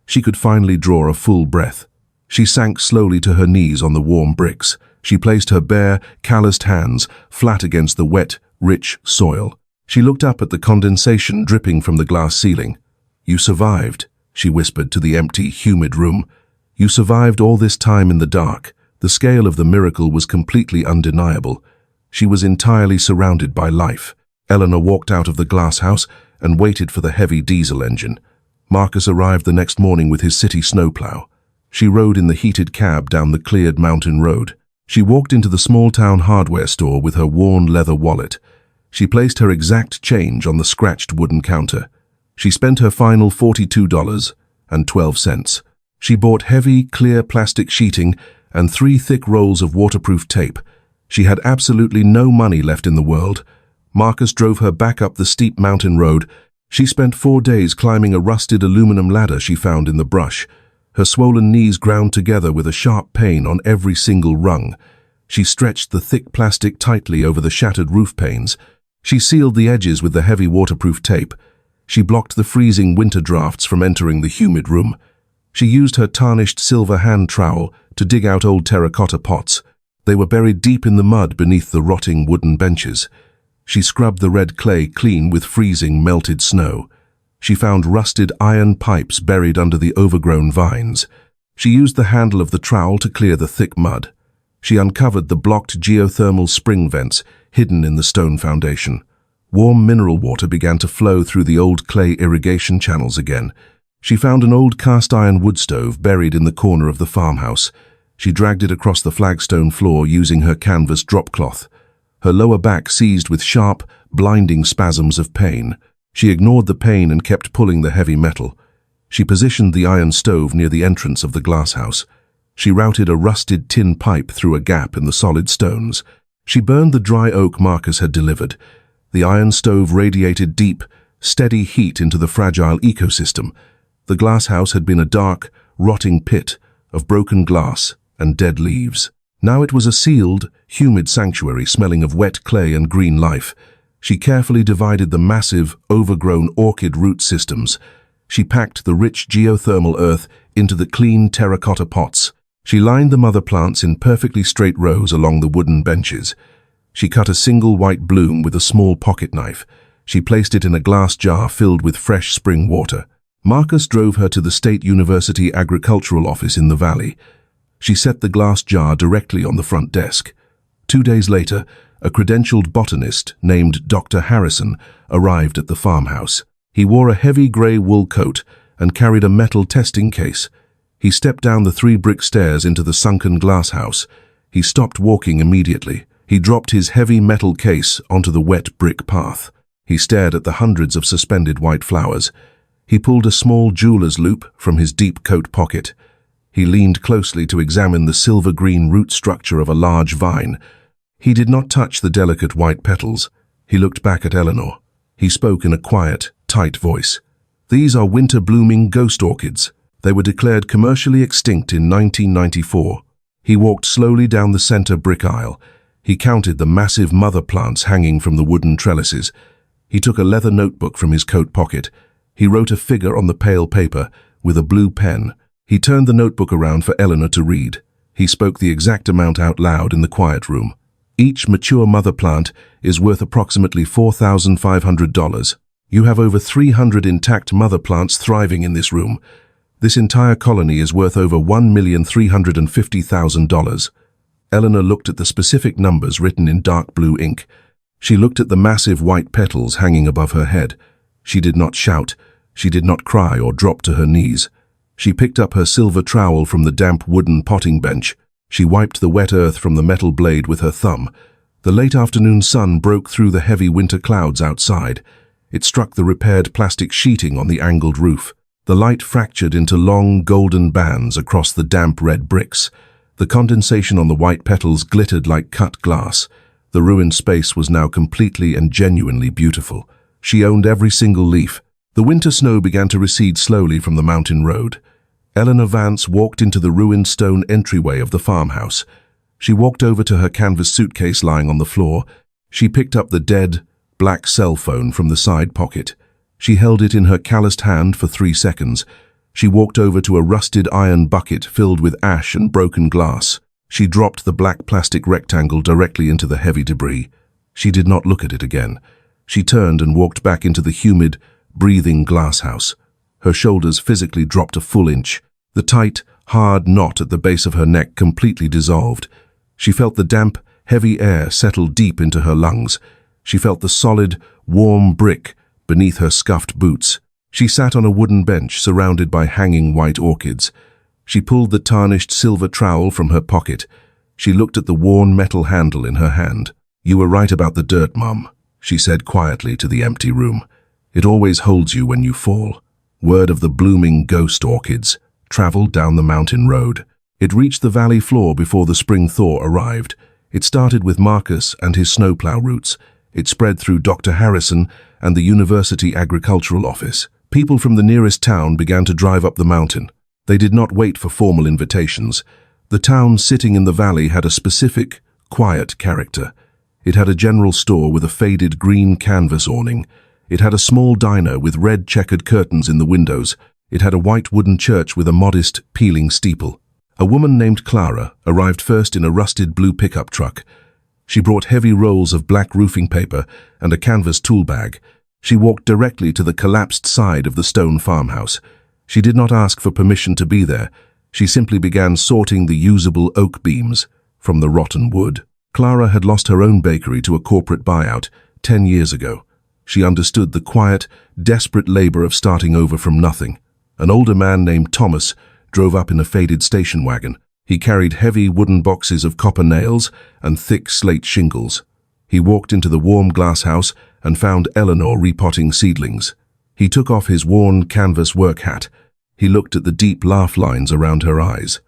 Speaker 1: She could finally draw a full breath. She sank slowly to her knees on the warm bricks. She placed her bare, calloused hands flat against the wet, rich soil. She looked up at the condensation dripping from the glass ceiling. "You survived," she whispered to the empty, humid room. "You survived all this time in the dark." The scale of the miracle was completely undeniable. She was entirely surrounded by life. Eleanor walked out of the glass house and waited for the heavy diesel engine. Marcus arrived the next morning with his city snowplow. She rode in the heated cab down the cleared mountain road. She walked into the small-town hardware store with her worn leather wallet. She placed her exact change on the scratched wooden counter. She spent her final $42.12. She bought heavy, clear plastic sheeting and 3 thick rolls of waterproof tape. She had absolutely no money left in the world. Marcus drove her back up the steep mountain road She spent 4 days climbing a rusted aluminum ladder she found in the brush. Her swollen knees ground together with a sharp pain on every single rung. She stretched the thick plastic tightly over the shattered roof panes. She sealed the edges with the heavy waterproof tape. She blocked the freezing winter drafts from entering the humid room. She used her tarnished silver hand trowel to dig out old terracotta pots. They were buried deep in the mud beneath the rotting wooden benches. She scrubbed the red clay clean with freezing melted snow. She found rusted iron pipes buried under the overgrown vines. She used the handle of the trowel to clear the thick mud. She uncovered the blocked geothermal spring vents hidden in the stone foundation. Warm mineral water began to flow through the old clay irrigation channels again. She found an old cast-iron wood stove buried in the corner of the farmhouse. She dragged it across the flagstone floor using her canvas drop cloth. Her lower back seized with sharp, blinding spasms of pain. She ignored the pain and kept pulling the heavy metal. She positioned the iron stove near the entrance of the glasshouse. She routed a rusted tin pipe through a gap in the solid stones. She burned the dry oak Marcus had delivered. The iron stove radiated deep, steady heat into the fragile ecosystem. The glasshouse had been a dark, rotting pit of broken glass and dead leaves. Now it was a sealed, humid sanctuary smelling of wet clay and green life. She carefully divided the massive, overgrown orchid root systems. She packed the rich geothermal earth into the clean terracotta pots. She lined the mother plants in perfectly straight rows along the wooden benches. She cut a single white bloom with a small pocket knife. She placed it in a glass jar filled with fresh spring water. Marcus drove her to the State University Agricultural Office in the valley. She set the glass jar directly on the front desk. 2 days later, a credentialed botanist named Dr. Harrison arrived at the farmhouse. He wore a heavy grey wool coat and carried a metal testing case. He stepped down the 3 brick stairs into the sunken glasshouse. He stopped walking immediately. He dropped his heavy metal case onto the wet brick path. He stared at the hundreds of suspended white flowers. He pulled a small jeweler's loop from his deep coat pocket. He leaned closely to examine the silver-green root structure of a large vine. He did not touch the delicate white petals. He looked back at Eleanor. He spoke in a quiet, tight voice. "These are winter-blooming ghost orchids. They were declared commercially extinct in 1994. He walked slowly down the center brick aisle. He counted the massive mother plants hanging from the wooden trellises. He took a leather notebook from his coat pocket. He wrote a figure on the pale paper with a blue pen. He turned the notebook around for Eleanor to read. He spoke the exact amount out loud in the quiet room. "Each mature mother plant is worth approximately $4,500. You have over 300 intact mother plants thriving in this room. This entire colony is worth over $1,350,000. Eleanor looked at the specific numbers written in dark blue ink. She looked at the massive white petals hanging above her head. She did not shout. She did not cry or drop to her knees. She picked up her silver trowel from the damp wooden potting bench. She wiped the wet earth from the metal blade with her thumb. The late afternoon sun broke through the heavy winter clouds outside. It struck the repaired plastic sheeting on the angled roof. The light fractured into long, golden bands across the damp red bricks. The condensation on the white petals glittered like cut glass. The ruined space was now completely and genuinely beautiful. She owned every single leaf. The winter snow began to recede slowly from the mountain road. Eleanor Vance walked into the ruined stone entryway of the farmhouse. She walked over to her canvas suitcase lying on the floor. She picked up the dead, black cell phone from the side pocket. She held it in her calloused hand for 3 seconds. She walked over to a rusted iron bucket filled with ash and broken glass. She dropped the black plastic rectangle directly into the heavy debris. She did not look at it again. She turned and walked back into the humid, breathing glasshouse. Her shoulders physically dropped a full inch. The tight, hard knot at the base of her neck completely dissolved. She felt the damp, heavy air settle deep into her lungs. She felt the solid, warm brick beneath her scuffed boots. She sat on a wooden bench surrounded by hanging white orchids. She pulled the tarnished silver trowel from her pocket. She looked at the worn metal handle in her hand. "You were right about the dirt, Mum," she said quietly to the empty room. "It always holds you when you fall." Word of the blooming ghost orchids traveled down the mountain road. It reached the valley floor before the spring thaw arrived. It started with Marcus and his snowplow roots. It spread through Dr. Harrison and the University Agricultural Office. People from the nearest town began to drive up the mountain. They did not wait for formal invitations. The town sitting in the valley had a specific, quiet character. It had a general store with a faded green canvas awning. It had a small diner with red checkered curtains in the windows. It had a white wooden church with a modest, peeling steeple. A woman named Clara arrived first in a rusted blue pickup truck. She brought heavy rolls of black roofing paper and a canvas tool bag. She walked directly to the collapsed side of the stone farmhouse. She did not ask for permission to be there. She simply began sorting the usable oak beams from the rotten wood. Clara had lost her own bakery to a corporate buyout 10 years ago. She understood the quiet, desperate labor of starting over from nothing. An older man named Thomas drove up in a faded station wagon. He carried heavy wooden boxes of copper nails and thick slate shingles. He walked into the warm glasshouse and found Eleanor repotting seedlings. He took off his worn canvas work hat. He looked at the deep laugh lines around her eyes.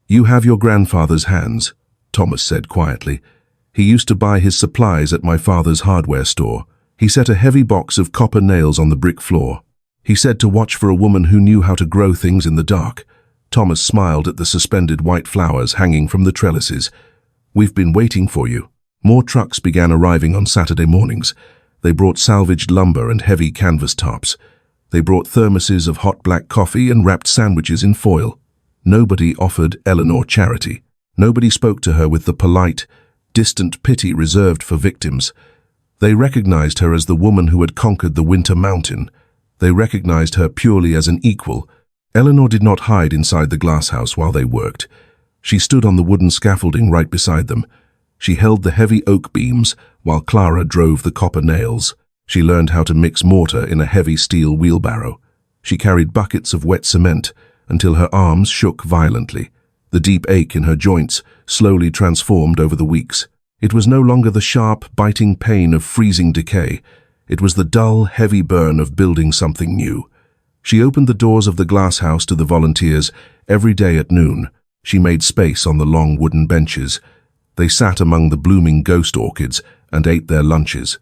Speaker 1: "You have your grandfather's hands," Thomas said quietly. "He used to buy his supplies at my father's hardware store." He set a heavy box of copper nails on the brick floor. He said to watch for a woman who knew how to grow things in the dark. Thomas smiled at the suspended white flowers hanging from the trellises. "We've been waiting for you." More trucks began arriving on Saturday mornings. They brought salvaged lumber and heavy canvas tarps. They brought thermoses of hot black coffee and wrapped sandwiches in foil. Nobody offered Eleanor charity. Nobody spoke to her with the polite, distant pity reserved for victims. They recognized her as the woman who had conquered the winter mountain. They recognized her purely as an equal. Eleanor did not hide inside the glasshouse while they worked. She stood on the wooden scaffolding right beside them. She held the heavy oak beams while Clara drove the copper nails. She learned how to mix mortar in a heavy steel wheelbarrow. She carried buckets of wet cement until her arms shook violently. The deep ache in her joints slowly transformed over the weeks. It was no longer the sharp, biting pain of freezing decay. It was the dull, heavy burn of building something new. She opened the doors of the glasshouse to the volunteers every day at noon. She made space on the long wooden benches. They sat among the blooming ghost orchids and ate their lunches.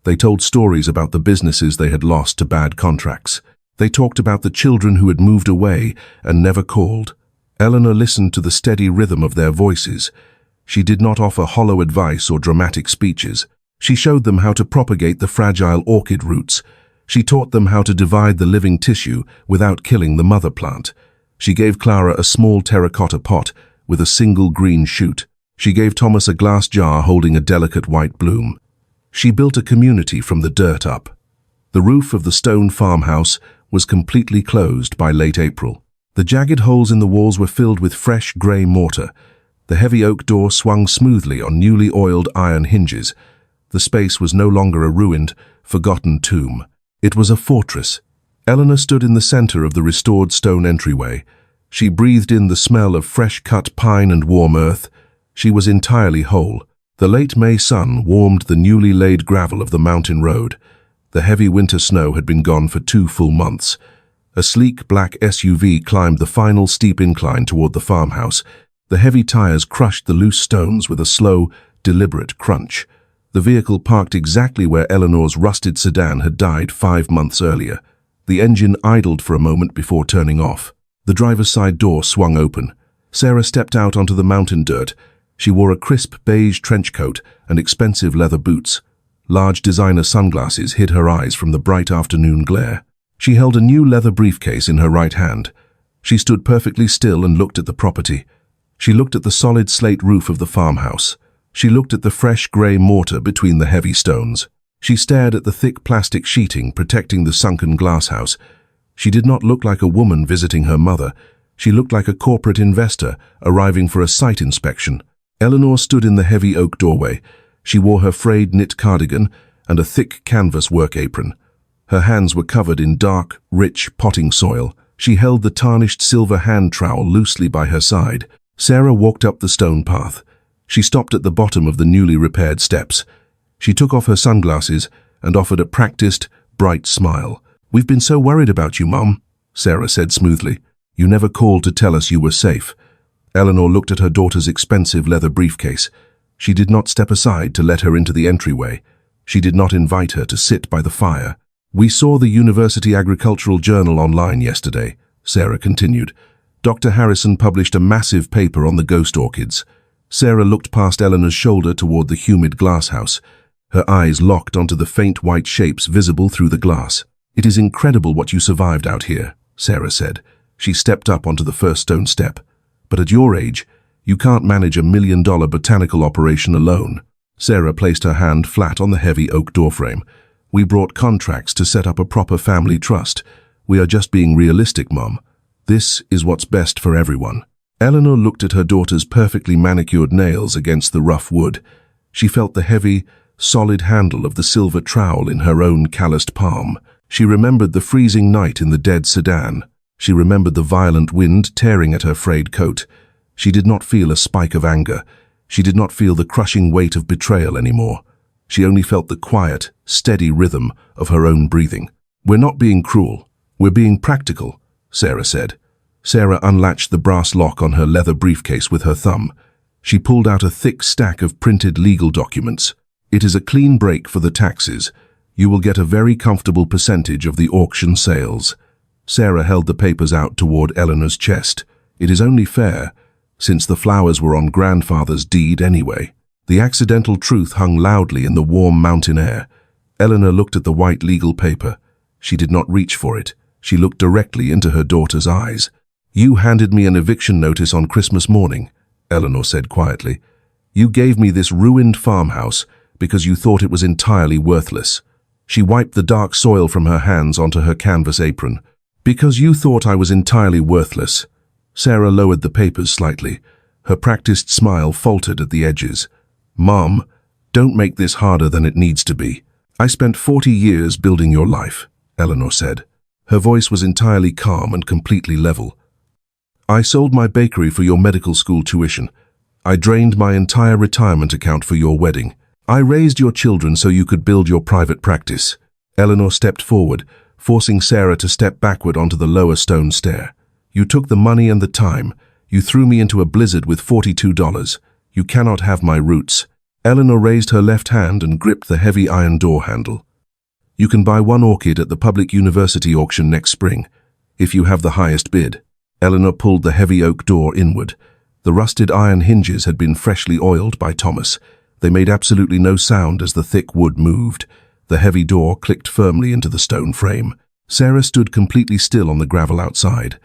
Speaker 1: They told stories about the businesses they had lost to bad contracts. They talked about the children who had moved away and never called. Eleanor listened to the steady rhythm of their voices. She did not offer hollow advice or dramatic speeches. She showed them how to propagate the fragile orchid roots. She taught them how to divide the living tissue without killing the mother plant. She gave Clara a small terracotta pot with a single green shoot. She gave Thomas a glass jar holding a delicate white bloom. She built a community from the dirt up. The roof of the stone farmhouse was completely closed by late April. The jagged holes in the walls were filled with fresh grey mortar. The heavy oak door swung smoothly on newly oiled iron hinges. The space was no longer a ruined, forgotten tomb. It was a fortress. Eleanor stood in the center of the restored stone entryway. She breathed in the smell of fresh-cut pine and warm earth. She was entirely whole. The late May sun warmed the newly laid gravel of the mountain road. The heavy winter snow had been gone for 2 full months. A sleek black SUV climbed the final steep incline toward the farmhouse. The heavy tires crushed the loose stones with a slow, deliberate crunch. The vehicle parked exactly where Eleanor's rusted sedan had died 5 months earlier. The engine idled for a moment before turning off. The driver's side door swung open. Sarah stepped out onto the mountain dirt. She wore a crisp beige trench coat and expensive leather boots. Large designer sunglasses hid her eyes from the bright afternoon glare. She held a new leather briefcase in her right hand. She stood perfectly still and looked at the property. She looked at the solid slate roof of the farmhouse. She looked at the fresh grey mortar between the heavy stones. She stared at the thick plastic sheeting protecting the sunken glasshouse. She did not look like a woman visiting her mother. She looked like a corporate investor arriving for a site inspection. Eleanor stood in the heavy oak doorway. She wore her frayed knit cardigan and a thick canvas work apron. Her hands were covered in dark, rich potting soil. She held the tarnished silver hand trowel loosely by her side. Sarah walked up the stone path. She stopped at the bottom of the newly repaired steps. She took off her sunglasses and offered a practiced, bright smile. "We've been so worried about you, Mum," Sarah said smoothly. "You never called to tell us you were safe." Eleanor looked at her daughter's expensive leather briefcase. She did not step aside to let her into the entryway. She did not invite her to sit by the fire. "We saw the University Agricultural Journal online yesterday," Sarah continued. "Dr. Harrison published a massive paper on the ghost orchids." Sarah looked past Eleanor's shoulder toward the humid glasshouse. Her eyes locked onto the faint white shapes visible through the glass. "It is incredible what you survived out here," Sarah said. She stepped up onto the first stone step. "But at your age, you can't manage a $1 million botanical operation alone." Sarah placed her hand flat on the heavy oak doorframe. "We brought contracts to set up a proper family trust. We are just being realistic, Mom. This is what's best for everyone." Eleanor looked at her daughter's perfectly manicured nails against the rough wood. She felt the heavy, solid handle of the silver trowel in her own calloused palm. She remembered the freezing night in the dead sedan. She remembered the violent wind tearing at her frayed coat. She did not feel a spike of anger. She did not feel the crushing weight of betrayal anymore. She only felt the quiet, steady rhythm of her own breathing. "We're not being cruel. We're being practical," Sarah said. Sarah unlatched the brass lock on her leather briefcase with her thumb. She pulled out a thick stack of printed legal documents. "It is a clean break for the taxes. You will get a very comfortable percentage of the auction sales." Sarah held the papers out toward Eleanor's chest. "It is only fair, since the flowers were on Grandfather's deed anyway." The accidental truth hung loudly in the warm mountain air. Eleanor looked at the white legal paper. She did not reach for it. She looked directly into her daughter's eyes. "You handed me an eviction notice on Christmas morning," Eleanor said quietly. "You gave me this ruined farmhouse because you thought it was entirely worthless." She wiped the dark soil from her hands onto her canvas apron. "Because you thought I was entirely worthless." Sarah lowered the papers slightly. Her practiced smile faltered at the edges. "Mom, don't make this harder than it needs to be. I spent 40 years building your life," Eleanor said. Her voice was entirely calm and completely level. "I sold my bakery for your medical school tuition. I drained my entire retirement account for your wedding. I raised your children so you could build your private practice." Eleanor stepped forward, forcing Sarah to step backward onto the lower stone stair. "You took the money and the time. You threw me into a blizzard with $42. You cannot have my roots." Eleanor raised her left hand and gripped the heavy iron door handle. "You can buy one orchid at the public university auction next spring, if you have the highest bid." Eleanor pulled the heavy oak door inward. The rusted iron hinges had been freshly oiled by Thomas. They made absolutely no sound as the thick wood moved. The heavy door clicked firmly into the stone frame. Sarah stood completely still on the gravel outside.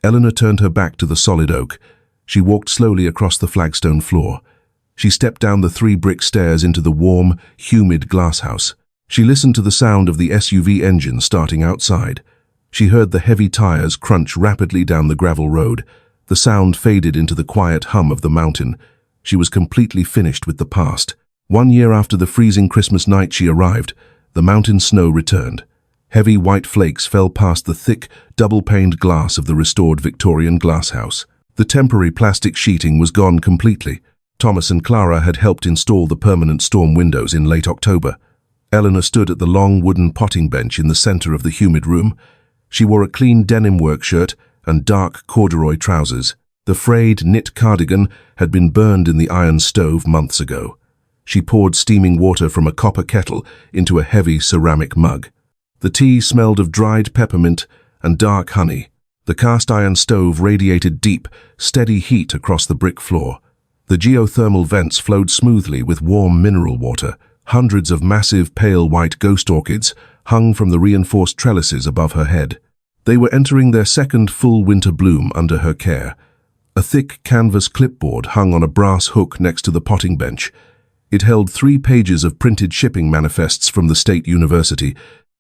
Speaker 1: Eleanor turned her back to the solid oak. She walked slowly across the flagstone floor. She stepped down the 3 brick stairs into the warm, humid glasshouse. She listened to the sound of the SUV engine starting outside. She heard the heavy tires crunch rapidly down the gravel road. The sound faded into the quiet hum of the mountain. She was completely finished with the past. 1 year after the freezing Christmas night she arrived, the mountain snow returned. Heavy white flakes fell past the thick, double-paned glass of the restored Victorian glasshouse. The temporary plastic sheeting was gone completely. Thomas and Clara had helped install the permanent storm windows in late October. Eleanor stood at the long wooden potting bench in the center of the humid room. She wore a clean denim work shirt and dark corduroy trousers. The frayed knit cardigan had been burned in the iron stove months ago. She poured steaming water from a copper kettle into a heavy ceramic mug. The tea smelled of dried peppermint and dark honey. The cast iron stove radiated deep, steady heat across the brick floor. The geothermal vents flowed smoothly with warm mineral water. Hundreds of massive pale white ghost orchids hung from the reinforced trellises above her head. They were entering their second full winter bloom under her care. A thick canvas clipboard hung on a brass hook next to the potting bench. It held 3 pages of printed shipping manifests from the state university.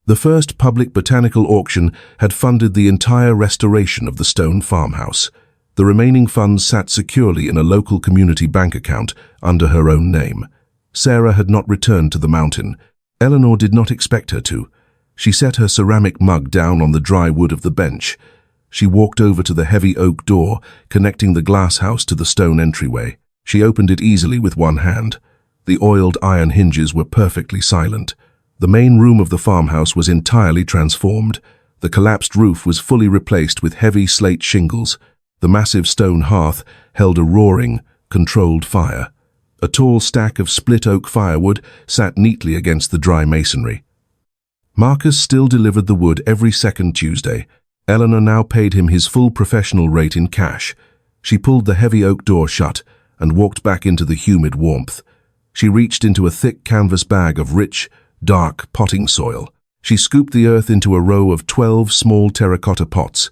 Speaker 1: The first public botanical auction had funded the entire restoration of the stone farmhouse. The remaining funds sat securely in a local community bank account under her own name. Sarah had not returned to the mountain. Eleanor did not expect her to. She set her ceramic mug down on the dry wood of the bench. She walked over to the heavy oak door, connecting the glasshouse to the stone entryway. She opened it easily with one hand. The oiled iron hinges were perfectly silent. The main room of the farmhouse was entirely transformed. The collapsed roof was fully replaced with heavy slate shingles. The massive stone hearth held a roaring, controlled fire. A tall stack of split oak firewood sat neatly against the dry masonry. Marcus still delivered the wood every second Tuesday. Eleanor now paid him his full professional rate in cash. She pulled the heavy oak door shut and walked back into the humid warmth. She reached into a thick canvas bag of rich, dark potting soil. She scooped the earth into a row of 12 small terracotta pots.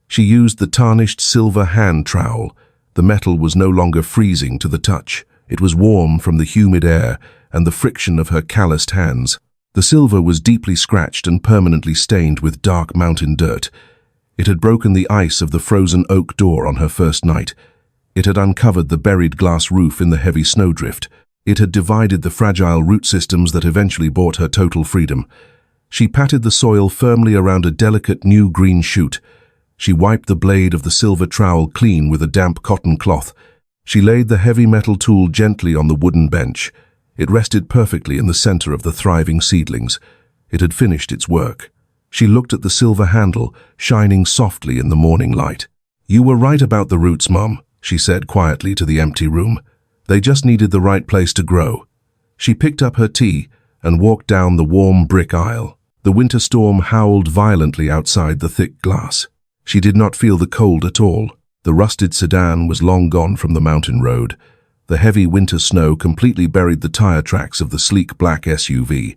Speaker 1: She used the tarnished silver hand trowel. The metal was no longer freezing to the touch. It was warm from the humid air and the friction of her calloused hands. The silver was deeply scratched and permanently stained with dark mountain dirt. It had broken the ice of the frozen oak door on her first night. It had uncovered the buried glass roof in the heavy snowdrift. It had divided the fragile root systems that eventually brought her total freedom. She patted the soil firmly around a delicate new green shoot. She wiped the blade of the silver trowel clean with a damp cotton cloth. She laid the heavy metal tool gently on the wooden bench. It rested perfectly in the center of the thriving seedlings. It had finished its work. She looked at the silver handle, shining softly in the morning light. "You were right about the roots, Mum," she said quietly to the empty room. "They just needed the right place to grow." She picked up her tea and walked down the warm brick aisle. The winter storm howled violently outside the thick glass. She did not feel the cold at all. The rusted sedan was long gone from the mountain road. The heavy winter snow completely buried the tire tracks of the sleek black SUV.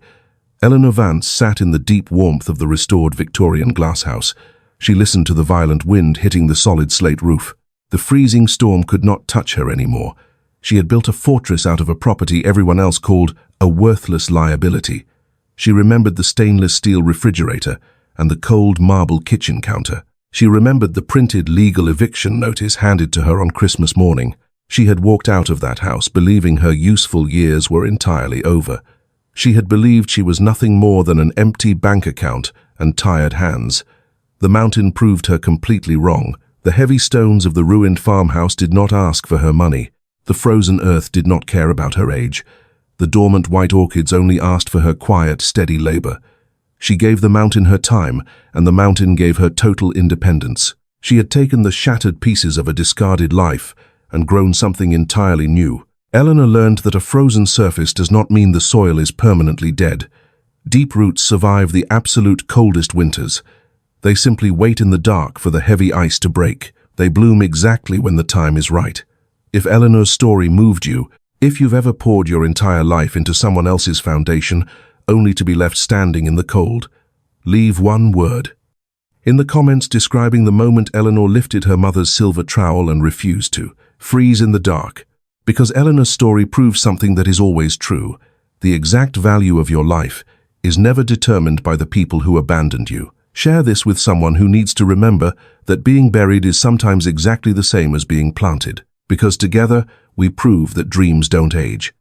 Speaker 1: Eleanor Vance sat in the deep warmth of the restored Victorian glasshouse. She listened to the violent wind hitting the solid slate roof. The freezing storm could not touch her anymore. She had built a fortress out of a property everyone else called a worthless liability. She remembered the stainless steel refrigerator and the cold marble kitchen counter. She remembered the printed legal eviction notice handed to her on Christmas morning. She had walked out of that house believing her useful years were entirely over. She had believed she was nothing more than an empty bank account and tired hands. The mountain proved her completely wrong. The heavy stones of the ruined farmhouse did not ask for her money. The frozen earth did not care about her age. The dormant white orchids only asked for her quiet, steady labor. She gave the mountain her time, and the mountain gave her total independence. She had taken the shattered pieces of a discarded life and grown something entirely new. Eleanor learned that a frozen surface does not mean the soil is permanently dead. Deep roots survive the absolute coldest winters. They simply wait in the dark for the heavy ice to break. They bloom exactly when the time is right. If Eleanor's story moved you, if you've ever poured your entire life into someone else's foundation, only to be left standing in the cold, leave one word. In the comments describing the moment Eleanor lifted her mother's silver trowel and refused to, freeze in the dark. Because Eleanor's story proves something that is always true. The exact value of your life is never determined by the people who abandoned you. Share this with someone who needs to remember that being buried is sometimes exactly the same as being planted. Because together, we prove that dreams don't age.